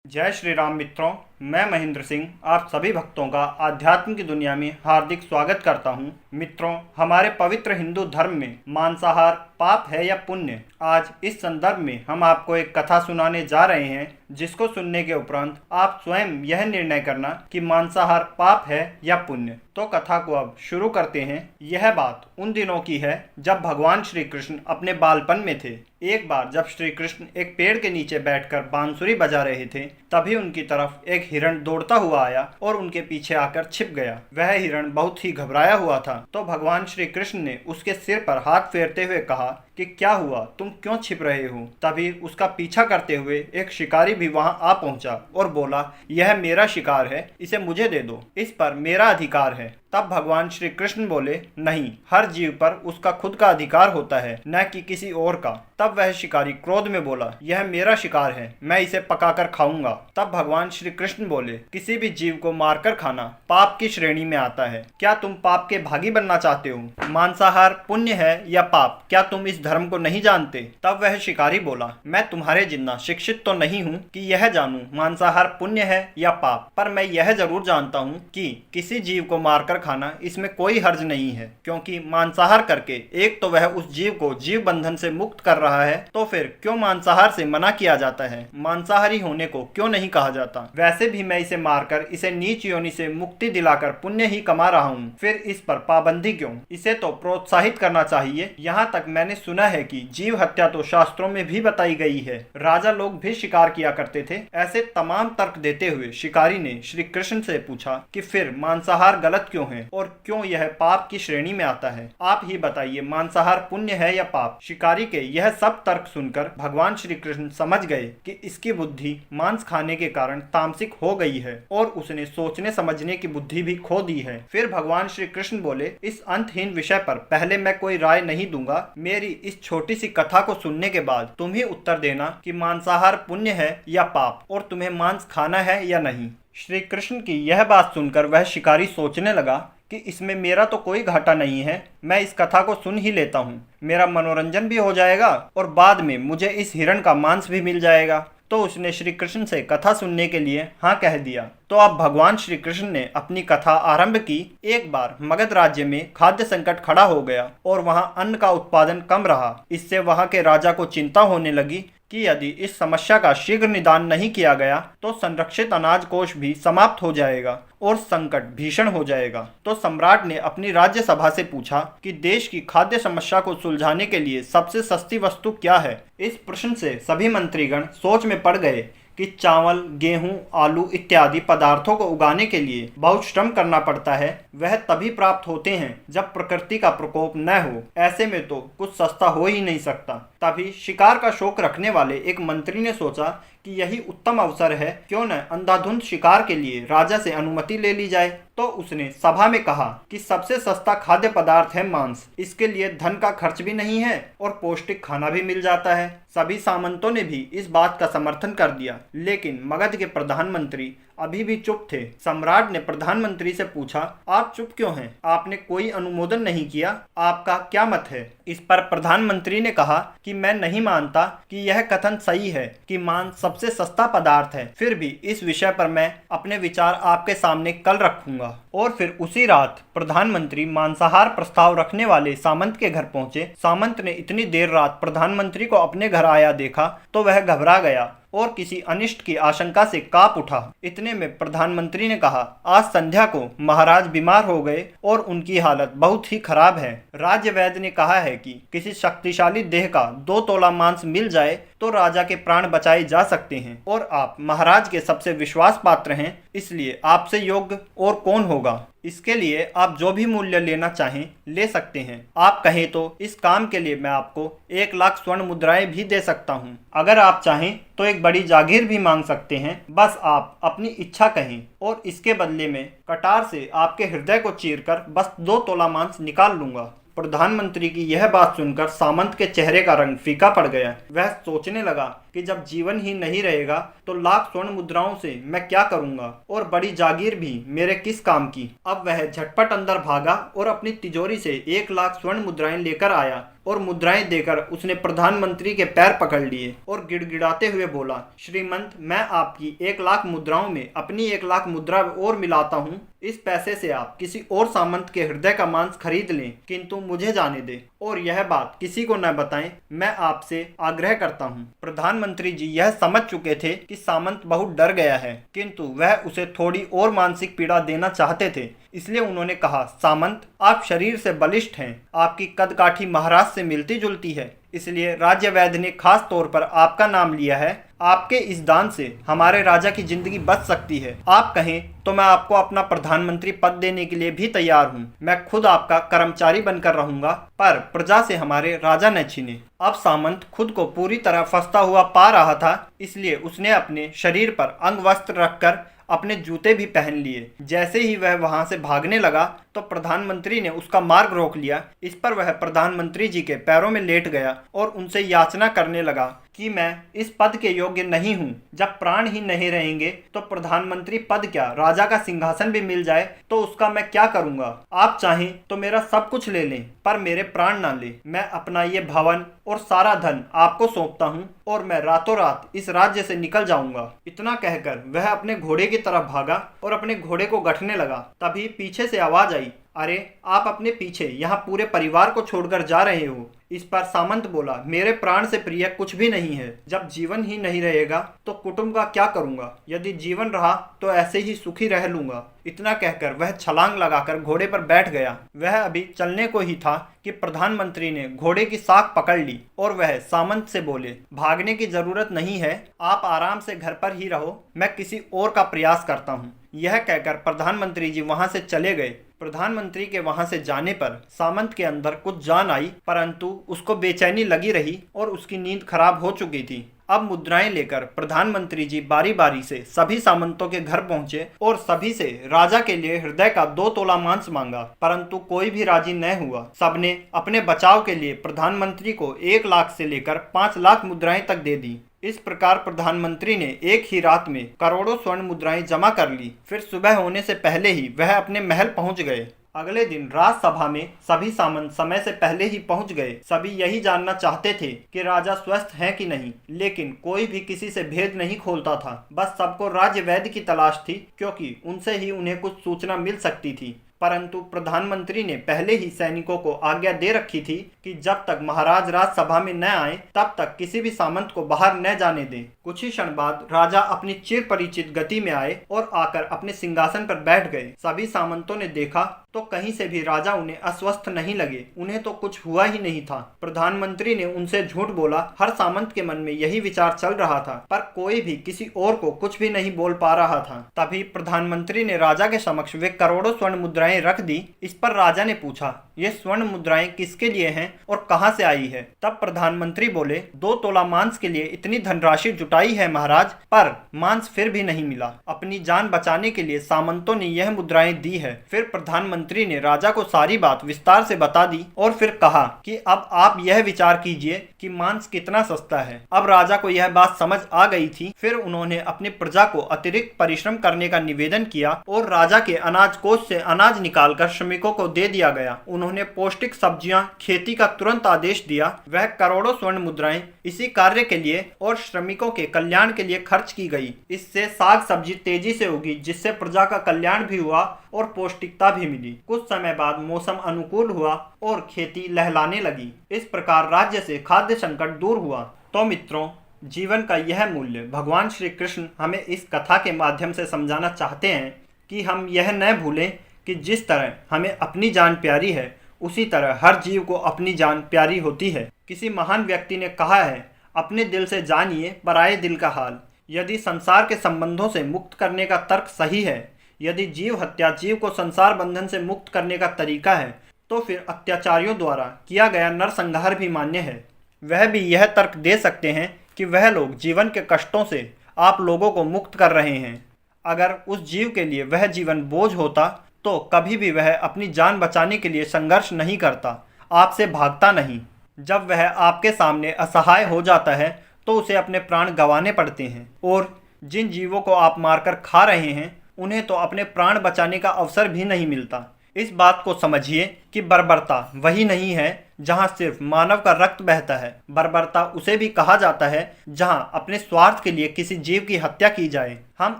जय श्री राम मित्रों, मैं महेंद्र सिंह आप सभी भक्तों का आध्यात्म की दुनिया में हार्दिक स्वागत करता हूं। मित्रों, हमारे पवित्र हिंदू धर्म में मांसाहार पाप है या पुण्य, आज इस संदर्भ में हम आपको एक कथा सुनाने जा रहे हैं, जिसको सुनने के उपरांत आप स्वयं यह निर्णय करना कि मांसाहार पाप है या पुण्य। तो कथा को अब शुरू करते हैं। यह बात उन दिनों की है जब भगवान श्री कृष्ण अपने बालपन में थे। एक बार जब श्री कृष्ण एक पेड़ के नीचे बैठकर बांसुरी बजा रहे थे, तभी उनकी तरफ एक हिरण दौड़ता हुआ आया और उनके पीछे आकर छिप गया। वह हिरण बहुत ही घबराया हुआ था, तो भगवान श्री कृष्ण ने उसके सिर पर हाथ फेरते हुए कहा कि क्या हुआ, तुम क्यों छिप रहे हो। तभी उसका पीछा करते हुए एक शिकारी भी वहां आ पहुंचा और बोला, यह मेरा शिकार है, इसे मुझे दे दो, इस पर मेरा अधिकार है। तब भगवान श्री कृष्ण बोले, नहीं, हर जीव पर उसका खुद का अधिकार होता है, न कि किसी और का। तब वह शिकारी क्रोध में बोला, यह मेरा शिकार है, मैं इसे पकाकर खाऊंगा। तब भगवान श्री कृष्ण बोले, किसी भी जीव को मारकर खाना पाप की श्रेणी में आता है। क्या तुम पाप के भागी बनना चाहते हो? मांसाहार पुण्य है या पाप, क्या तुम इस धर्म को नहीं जानते? तब वह शिकारी बोला, मैं तुम्हारे जितना शिक्षित तो नहीं हूँ कि यह जानूं मांसाहार पुण्य है या पाप, पर मैं यह जरूर जानता हूँ कि किसी जीव को मारकर खाना इसमें कोई हर्ज नहीं है, क्योंकि मांसाहार करके एक तो वह उस जीव को जीव बंधन से मुक्त कर रहा है, तो फिर क्यों मांसाहार से मना किया जाता है? मांसाहारी होने को क्यों नहीं कहा जाता? वैसे भी मैं इसे मारकर इसे नीच योनि से मुक्ति दिलाकर पुण्य ही कमा रहा हूँ, फिर इस पर पाबंदी क्यों? इसे तो प्रोत्साहित करना चाहिए। यहाँ तक मैंने सुना है कि जीव हत्या तो शास्त्रों में भी बताई गई है, राजा लोग भी शिकार किया करते थे। ऐसे तमाम तर्क देते हुए शिकारी ने श्री कृष्ण से पूछा कि फिर मांसाहार गलत क्यों है और क्यों यह पाप की श्रेणी में आता है? आप ही बताइए, मांसाहार पुण्य है या पाप? शिकारी के यह सब तर्क सुनकर भगवान श्री कृष्ण समझ गए कि इसकी बुद्धि मांस खाने के कारण तामसिक हो गई है और उसने सोचने समझने की बुद्धि भी खो दी है। फिर भगवान श्री कृष्ण बोले, इस अंतहीन विषय पर पहले मैं कोई राय नहीं दूंगा। मेरी इस छोटी सी कथा को सुनने के बाद तुम ही उत्तर देना कि मांसाहार पुण्य है या पाप, और तुम्हें मांस खाना है या नहीं। श्री कृष्ण की यह बात सुनकर वह शिकारी सोचने लगा कि इसमें मेरा तो कोई घाटा नहीं है, मैं इस कथा को सुन ही लेता हूँ, मेरा मनोरंजन भी हो जाएगा और बाद में मुझे इस हिरण का मांस भी मिल जाएगा। तो उसने श्री कृष्ण से कथा सुनने के लिए हाँ कह दिया। तो अब भगवान श्री कृष्ण ने अपनी कथा आरंभ की। एक बार मगध राज्य में खाद्य संकट खड़ा हो गया और वहां अन्न का उत्पादन कम रहा। इससे वहां के राजा को चिंता होने लगी कि यदि इस समस्या का शीघ्र निदान नहीं किया गया तो संरक्षित अनाज कोष भी समाप्त हो जाएगा और संकट भीषण हो जाएगा। तो सम्राट ने अपनी राज्य सभा से पूछा कि देश की खाद्य समस्या को सुलझाने के लिए सबसे सस्ती वस्तु क्या है? इस प्रश्न से सभी मंत्रीगण सोच में पड़ गए कि चावल, गेहूं, आलू इत्यादि पदार्थों को उगाने के लिए बहुत श्रम करना पड़ता है, वह तभी प्राप्त होते हैं जब प्रकृति का प्रकोप न हो। ऐसे में तो कुछ सस्ता हो ही नहीं सकता। तभी शिकार का शौक रखने वाले एक मंत्री ने सोचा कि यही उत्तम अवसर है, क्यों न अंधाधुंध शिकार के लिए राजा से अनुमति ले ली जाए। तो उसने सभा में कहा कि सबसे सस्ता खाद्य पदार्थ है मांस, इसके लिए धन का खर्च भी नहीं है और पौष्टिक खाना भी मिल जाता है। सभी सामंतों ने भी इस बात का समर्थन कर दिया, लेकिन मगध के प्रधानमंत्री अभी भी चुप थे। सम्राट ने प्रधानमंत्री से पूछा, आप चुप क्यों हैं? आपने कोई अनुमोदन नहीं किया, आपका क्या मत है? इस पर प्रधानमंत्री ने कहा कि मैं नहीं मानता कि यह कथन सही है कि मांस सबसे सस्ता पदार्थ है, फिर भी इस विषय पर मैं अपने विचार आपके सामने कल रखूंगा। और फिर उसी रात प्रधानमंत्री मांसाहार प्रस्ताव रखने वाले सामंत के घर पहुंचे। सामंत ने इतनी देर रात प्रधानमंत्री को अपने घर आया देखा तो वह घबरा गया और किसी अनिष्ट की आशंका से कांप उठा। इतने में प्रधानमंत्री ने कहा, आज संध्या को महाराज बीमार हो गए और उनकी हालत बहुत ही खराब है। राज्य वैद्य ने कहा है कि किसी शक्तिशाली देह का 2 तोला मांस मिल जाए तो राजा के प्राण बचाए जा सकते हैं, और आप महाराज के सबसे विश्वास पात्र हैं, इसलिए आपसे योग्य और कौन होगा? इसके लिए आप जो भी मूल्य लेना चाहें ले सकते हैं। आप कहें तो इस काम के लिए मैं आपको 1 लाख स्वर्ण मुद्राएं भी दे सकता हूं। अगर आप चाहें तो एक बड़ी जागीर भी मांग सकते हैं, बस आप अपनी इच्छा कहें और इसके बदले में कटार से आपके हृदय को चीरकर बस 2 तोला मांस निकाल लूंगा। प्रधानमंत्री की यह बात सुनकर सामंत के चेहरे का रंग फीका पड़ गया। वह सोचने लगा कि जब जीवन ही नहीं रहेगा तो लाख स्वर्ण मुद्राओं से मैं क्या करूंगा और बड़ी जागीर भी मेरे किस काम की। अब वह झटपट अंदर भागा और अपनी तिजोरी से 1 लाख स्वर्ण मुद्राएं लेकर आया और मुद्राएं देकर उसने प्रधानमंत्री के पैर पकड़ लिए और गिड़गिड़ाते हुए बोला, श्रीमंत, मैं आपकी 1 लाख मुद्राओं में अपनी 1 लाख मुद्रा और मिलाता हूँ। इस पैसे से आप किसी और सामंत के हृदय का मांस खरीद लें, किंतु मुझे जाने दें और यह बात किसी को न बताएं, मैं आपसे आग्रह करता हूँ। प्रधानमंत्री जी यह समझ चुके थे कि सामंत बहुत डर गया है, किंतु वह उसे थोड़ी और मानसिक पीड़ा देना चाहते थे, इसलिए उन्होंने कहा, सामंत, आप शरीर से बलिष्ठ हैं, आपकी कदकाठी महाराज से मिलती जुलती है, इसलिए राज्य वैद्य ने खास तौर पर आपका नाम लिया है। आपके इस दान से हमारे राजा की जिंदगी बच सकती है। आप कहें तो मैं आपको अपना प्रधानमंत्री पद देने के लिए भी तैयार हूँ। मैं खुद आपका कर्मचारी बनकर रहूंगा, पर प्रजा से हमारे राजा न छीने। अब सामंत खुद को पूरी तरह फंसता हुआ पा रहा था, इसलिए उसने अपने शरीर पर अंग वस्त्र रखकर अपने जूते भी पहन लिए। जैसे ही वह वहां से भागने लगा तो प्रधानमंत्री ने उसका मार्ग रोक लिया। इस पर वह प्रधानमंत्री जी के पैरों में लेट गया और उनसे याचना करने लगा कि मैं इस पद के योग्य नहीं हूँ। जब प्राण ही नहीं रहेंगे तो प्रधानमंत्री पद क्या, राजा का सिंहासन भी मिल जाए तो उसका मैं क्या करूँगा। आप चाहें तो मेरा सब कुछ ले लें, पर मेरे प्राण ना ले। मैं अपना ये भवन और सारा धन आपको सौंपता हूँ और मैं रातों रात इस राज्य से निकल जाऊंगा। इतना कहकर वह अपने घोड़े की तरफ भागा और अपने घोड़े को गठने लगा। तभी पीछे से आवाज आई, अरे आप अपने पीछे यहाँ पूरे परिवार को छोड़कर जा रहे हो। इस पर सामंत बोला, मेरे प्राण से प्रिय कुछ भी नहीं है। जब जीवन ही नहीं रहेगा तो कुटुंब का क्या करूंगा। यदि जीवन रहा तो ऐसे ही सुखी रह लूंगा। इतना कहकर वह छलांग लगाकर घोड़े पर बैठ गया। वह अभी चलने को ही था कि प्रधानमंत्री ने घोड़े की साख पकड़ ली और वह सामंत से बोले, भागने की जरूरत नहीं है, आप आराम से घर पर ही रहो, मैं किसी और का प्रयास करता हूँ। यह कहकर प्रधानमंत्री जी वहां से चले गए। प्रधानमंत्री के वहां से जाने पर सामंत के अंदर कुछ जान आई, परंतु उसको बेचैनी लगी रही और उसकी नींद खराब हो चुकी थी। अब मुद्राएं लेकर प्रधानमंत्री जी बारी बारी से सभी सामंतों के घर पहुंचे और सभी से राजा के लिए हृदय का 2 तोला मांस मांगा, परंतु कोई भी राजी न हुआ। सबने अपने बचाव के लिए प्रधानमंत्री को 1 लाख से लेकर 5 लाख मुद्राएं तक दे दी। इस प्रकार प्रधानमंत्री ने एक ही रात में करोड़ों स्वर्ण मुद्राएं जमा कर ली। फिर सुबह होने से पहले ही वह अपने महल पहुंच गए। अगले दिन राजसभा में सभी सामंत समय से पहले ही पहुंच गए। सभी यही जानना चाहते थे कि राजा स्वस्थ हैं कि नहीं, लेकिन कोई भी किसी से भेद नहीं खोलता था। बस सबको राज्य वैद्य की तलाश थी, क्योंकि उनसे ही उन्हें कुछ सूचना मिल सकती थी। परंतु प्रधानमंत्री ने पहले ही सैनिकों को आज्ञा दे रखी थी कि जब तक महाराज राजसभा में न आए तब तक किसी भी सामंत को बाहर न जाने दें। कुछ ही क्षण बाद राजा अपनी चिर परिचित गति में आए और आकर अपने सिंहासन पर बैठ गए। सभी सामंतों ने देखा तो कहीं से भी राजा उन्हें अस्वस्थ नहीं लगे। उन्हें तो कुछ हुआ ही नहीं था। प्रधानमंत्री ने उनसे झूठ बोला। हर सामंत के मन में यही विचार चल रहा था, पर कोई भी किसी और को कुछ भी नहीं बोल पा रहा था। तभी प्रधानमंत्री ने राजा के समक्ष वे करोड़ों स्वर्ण मुद्राएं रख दी। इस पर राजा ने पूछा, ये स्वर्ण मुद्राएं किसके लिए हैं और कहां से आई है। तब प्रधानमंत्री बोले, 2 तोला मांस के लिए इतनी धनराशि जुटाई है महाराज, पर मांस फिर भी नहीं मिला। अपनी जान बचाने के लिए सामंतों ने यह मुद्राएं दी है। फिर प्रधानमंत्री ने राजा को सारी बात विस्तार से बता दी और फिर कहा कि अब आप यह विचार कीजिए कि मांस कितना सस्ता है। अब राजा को यह बात समझ आ गई थी। फिर उन्होंने अपनी प्रजा को अतिरिक्त परिश्रम करने का निवेदन किया और राजा के अनाज कोष से अनाज निकालकर श्रमिकों को दे दिया गया। उन्होंने पौष्टिक सब्जियां खेती का तुरंत आदेश दिया। वह करोड़ों स्वर्ण मुद्राएं इसी कार्य के लिए और श्रमिकों के कल्याण के लिए खर्च की गई। इससे साग सब्जी तेजी से उगी, जिससे प्रजा का कल्याण भी हुआ और पौष्टिकता भी मिली। कुछ समय बाद मौसम अनुकूल हुआ और खेती लहलाने लगी। इस प्रकार राज्य से खाद्य संकट दूर हुआ। तो मित्रों, जीवन का यह मूल्य भगवान श्री कृष्ण हमें इस कथा के माध्यम से समझाना चाहते हैं कि हम यह न भूलें कि जिस तरह हमें अपनी जान प्यारी है, उसी तरह हर जीव को अपनी जान प्यारी होती है। किसी महान व्यक्ति ने कहा है, अपने दिल से जानिए पराये दिल का हाल। यदि संसार के संबंधों से मुक्त करने का तर्क सही है, यदि जीव हत्या जीव को संसार बंधन से मुक्त करने का तरीका है, तो फिर अत्याचारियों द्वारा किया गया नरसंहार भी मान्य है। वह भी यह तर्क दे सकते हैं कि वह लोग जीवन के कष्टों से आप लोगों को मुक्त कर रहे हैं। अगर उस जीव के लिए वह जीवन बोझ होता तो कभी भी वह अपनी जान बचाने के लिए संघर्ष नहीं करता, आपसे भागता नहीं। जब वह आपके सामने असहाय हो जाता है तो उसे अपने प्राण गंवाने पड़ते हैं, और जिन जीवों को आप मारकर खा रहे हैं उन्हें तो अपने प्राण बचाने का अवसर भी नहीं मिलता। इस बात को समझिए कि बर्बरता वही नहीं है जहां सिर्फ मानव का रक्त बहता है। बर्बरता उसे भी कहा जाता है जहां अपने स्वार्थ के लिए किसी जीव की हत्या की जाए। हम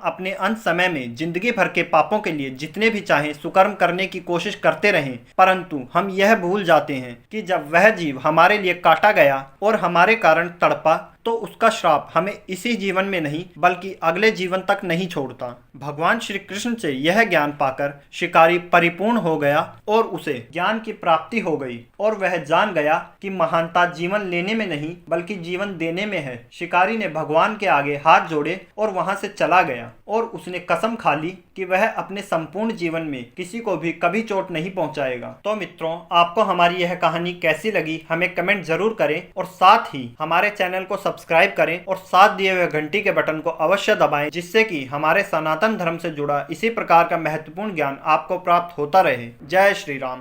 अपने अंत समय में जिंदगी भर के पापों के लिए जितने भी चाहें सुकर्म करने की कोशिश करते रहें, परंतु हम यह भूल जाते हैं कि जब वह जीव हमारे लिए काटा गया और हमारे कारण तड़पा, तो उसका श्राप हमें इसी जीवन में नहीं बल्कि अगले जीवन तक नहीं छोड़ता। भगवान श्री कृष्ण से यह ज्ञान पाकर शिकारी परिपूर्ण हो गया और उसे ज्ञान की प्राप्ति हो गई, और वह जान गया कि महानता जीवन लेने में नहीं बल्कि जीवन देने में है। शिकारी ने भगवान के आगे हाथ जोड़े और वहां से चला गया, और उसने कसम खा ली कि वह अपने संपूर्ण जीवन में किसी को भी कभी चोट नहीं पहुंचाएगा। तो मित्रों, आपको हमारी यह कहानी कैसी लगी हमें कमेंट जरूर करें, और साथ ही हमारे चैनल को सब्सक्राइब करें और साथ दिए हुए घंटी के बटन को अवश्य दबाएं, जिससे कि हमारे सनातन धर्म से जुड़ा इसी प्रकार का महत्वपूर्ण ज्ञान आपको प्राप्त होता रहे। जय श्री राम।